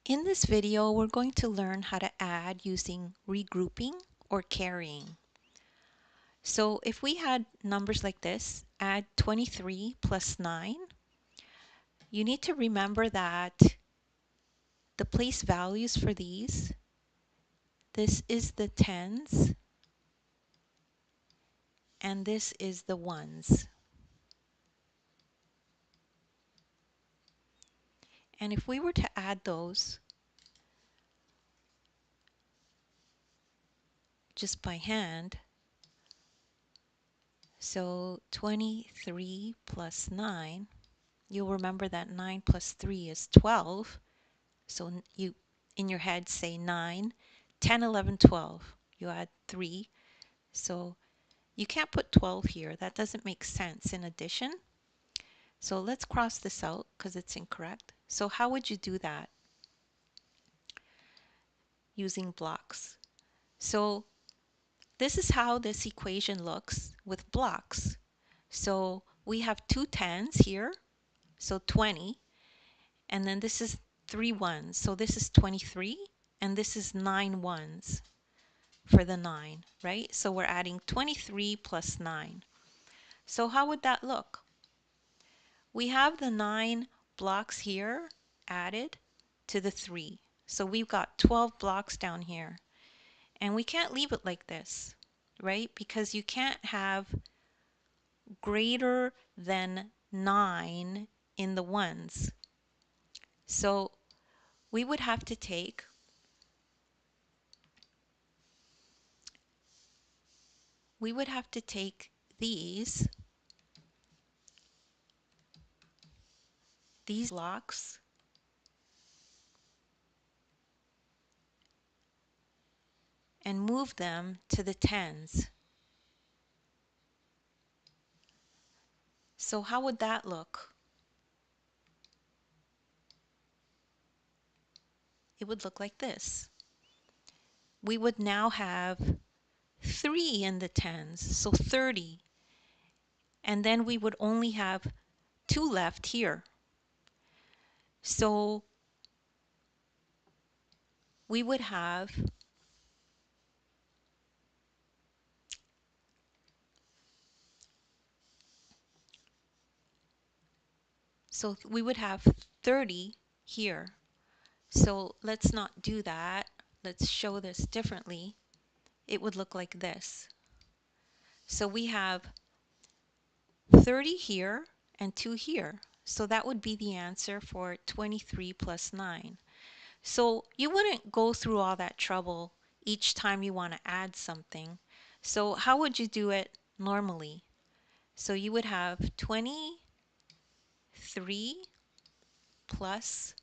In this video, we're going to learn how to add using regrouping or carrying. So if we had numbers like this, add 23 plus 9, you need to remember that the place values for these, this is the tens and this is the ones. And if we were to add those just by hand, so 23 plus 9, you'll remember that 9 plus 3 is 12. So you, in your head, say 9, 10, 11, 12. You add 3. So you can't put 12 here. That doesn't make sense in addition. So let's cross this out because it's incorrect. So how would you do that? Using blocks. So this is how this equation looks with blocks. So we have two tens here, so 20, and then this is 3 ones. So this is 23, and this is 9 ones for the 9, right? So we're adding 23 plus 9. So how would that look? We have the 9 blocks here added to the 3. So we've got 12 blocks down here. And we can't leave it like this, right? Because you can't have greater than 9 in the ones. So we would have to take these blocks and move them to the tens. So how would that look? It would look like this. We would now have 3 in the tens, so 30. And then we would only have 2 left here. So we would have we would have 30 here. So let's not do that. Let's show this differently. It would look like this. So we have 30 here and 2 here. So that would be the answer for 23 plus 9. So you wouldn't go through all that trouble each time you want to add something. So how would you do it normally? So you would have 23 plus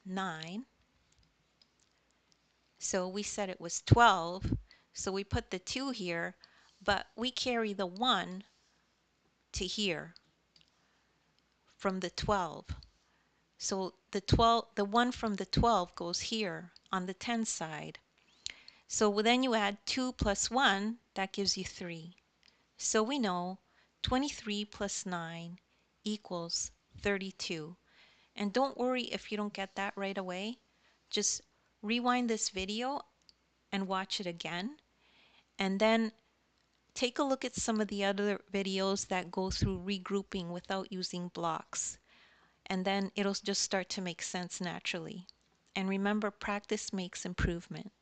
9. So we said it was 12. So we put the 2 here, but we carry the 1 to here from the 12. So the 1 from the 12 goes here on the 10 side. So then you add 2 plus 1, that gives you 3. So we know 23 plus 9 equals 32. And don't worry if you don't get that right away. Just rewind this video and watch it again. And then take a look at some of the other videos that go through regrouping without using blocks. And then it'll just start to make sense naturally. And remember, practice makes improvement.